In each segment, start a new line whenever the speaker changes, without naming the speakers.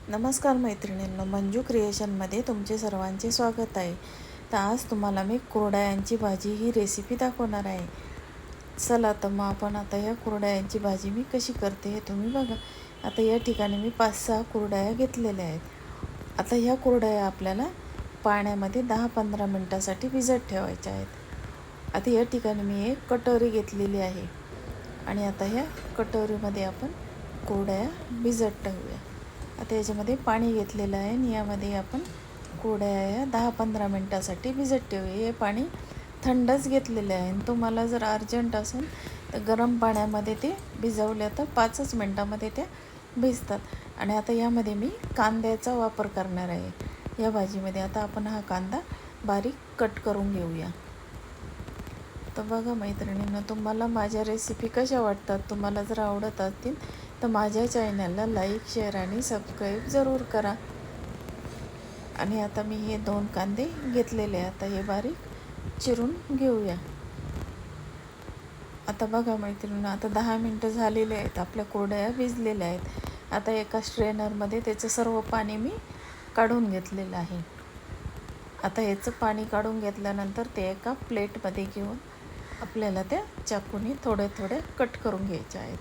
नमस्कार मैत्रिणींनो, मंजू क्रिएशनमध्ये तुमचे सर्वांचे स्वागत आहे. तर आज तुम्हाला मी कुरडयांची भाजी ही रेसिपी दाखवणार आहे. चला तर मग आपण आता या कुरडयांची भाजी मी कशी करते हे तुम्ही बघा. आता या ठिकाणी मी 5-6 कुरडया घेतलेल्या आहेत. आता ह्या कुरडया आपल्याला पाण्यामध्ये 10-15 मिनटासाठी भिजत ठेवायच्या आहेत. आता या ठिकाणी मी एक कटोरी घेतलेली आहे आणि आता ह्या कटोरीमध्ये आपण कुरडया भिजत ठेवूया. आता याच्यामध्ये पाणी घेतलेलं आहे आणि यामध्ये आपण कुरडया 10-15 मिनटासाठी भिजत ठेवूया. हे पाणी थंडच घेतलेलं आहे आणि तुम्हाला जर अर्जंट असेल तर गरम पाण्यामध्ये ते भिजवल्या तर 5च मिनटामध्ये त्या भिजतात. आणि आता यामध्ये मी कांद्याचा वापर करणार आहे या भाजीमध्ये. आता आपण हा कांदा बारीक कट करून घेऊया. तर बघा मैत्रिणींनो, तुम्हाला माझ्या रेसिपी कशा वाटतात, तुम्हाला जर आवडत असतील तर माझ्या चॅनलला लाईक, शेअर आणि सबस्क्राईब जरूर करा. आणि आता मी हे 2 कांदे घेतलेले आहे. आता हे बारीक चिरून घेऊया. आता बघा मैत्रिणींनो, आता 10 मिनटं झालेले आहेत. आपल्या कुरडया भिजलेल्या आहेत. आता एका स्ट्रेनरमध्ये त्याचं सर्व पाणी मी काढून घेतलेलं आहे. आता याचं पाणी काढून घेतल्यानंतर ते एका प्लेटमध्ये घेऊन आपल्याला त्या चाकूने थोडे थोडे कट करून घ्यायचे आहेत.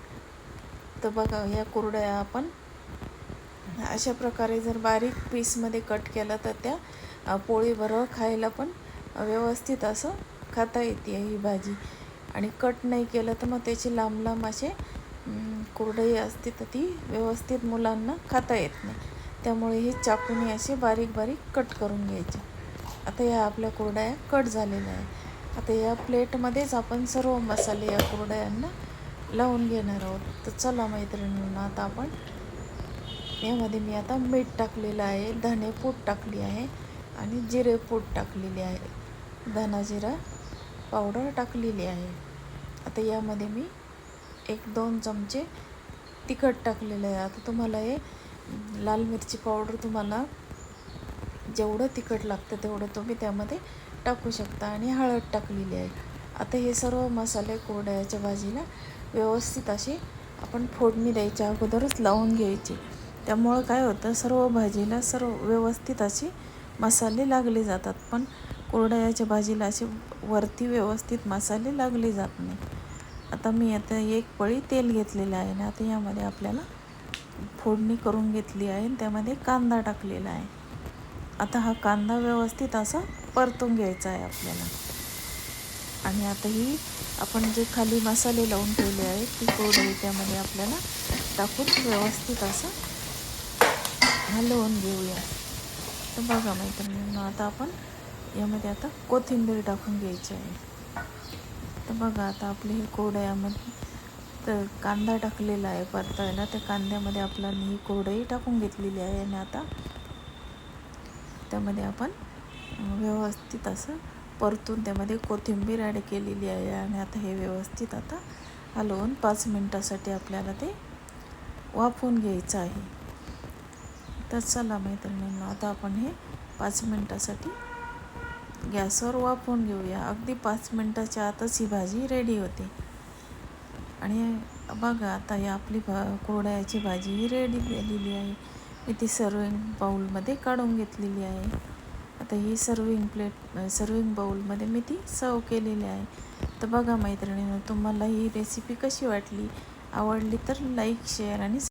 तर बघा, या कुरडया आपण अशा प्रकारे जर बारीक पीसमध्ये कट केलं तर त्या पोळीबरोबर खायला पण व्यवस्थित असं खाता येते ही भाजी. आणि कट नाही केलं तर मग त्याची लांब लांब असे कुरडई असते तर ती व्यवस्थित मुलांना खाता येत नाही. त्यामुळे ही चाकूने असे बारीक बारीक कट करून घ्यायचे. आता या आपल्या कुरडया कट झालेल्या आहे. आता या प्लेटमध्येच आपण सर्व मसाले या कुरडयांना लावून घेणार आहोत. तर चला मैत्रिणींना, आता आपण यामध्ये मी आता मीठ टाकलेलं आहे, धनेपूड टाकली आहे आणि जिरेपूड टाकलेली आहे, धना जिरा पावडर टाकलेली आहे. आता यामध्ये मी 1-2 चमचे तिखट टाकलेलं आहे. आता तुम्हाला हे लाल मिरची पावडर तुम्हाला जेवढं तिखट लागतं तेवढं तुम्ही त्यामध्ये टाकू शकता आणि हळद टाकलेली आहे. आता हे सर्व मसाले कुरडयाच्या भाजीला व्यवस्थित असे आपण फोडणी द्यायच्या अगोदरच लावून घ्यायची. त्यामुळं काय होतं, सर्व भाजीला सर्व व्यवस्थित असे मसाले लागले जातात. पण कुरडयाच्या भाजीला असे वरती व्यवस्थित मसाले लागले जात नाही. आता मी एक पळी तेल घेतलेलं आहे ना. आता यामध्ये आपल्याला फोडणी करून घेतली आहे आणि त्यामध्ये कांदा टाकलेला आहे. आता हा कांदा व्यवस्थित असा परतून घ्यायचा आहे आपल्याला. आणि आता ही आपण जे खाली मसाले लावून ठेवले आहेत ती कुरडई त्यामध्ये आपल्याला टाकून व्यवस्थित असं हलवून घेऊया. तर बघा मैत्रिणींनो, आता आपण यामध्ये आता कोथिंबीर टाकून घ्यायची आहे. तर बघा, आता आपली ही कुरडयामध्ये तर कांदा टाकलेला आहे परतायला. त्या कांद्यामध्ये आपल्याला ही कुरडई टाकून घेतलेली आहे आणि आता त्यामध्ये आपण व्यवस्थित असं परतून त्यामध्ये कोथिंबीर ॲड केलेली आहे. आणि आता हे व्यवस्थित आता हलवून 5 मिनटासाठी आपल्याला ते वाफवून घ्यायचं आहे. तर चला मैत्रिणींनो, आता आपण हे 5 मिनटासाठी गॅसवर वाफवून घेऊया. अगदी 5 मिनटाच्या आतच ही भाजी रेडी होते. आणि बघा, आता ही आपली कुरडयाची भाजी ही रेडी झालेली आहे. मी ती सर्विंग बाउलमध्ये काढून घेतलेली आहे. आता ही सर्विंग बाउलमध्ये मी ती सर्व केलेली आहे. तर बघा मैत्रिणींनो, तुम्हाला ही रेसिपी कशी वाटली, आवडली तर लाईक, शेअर आणि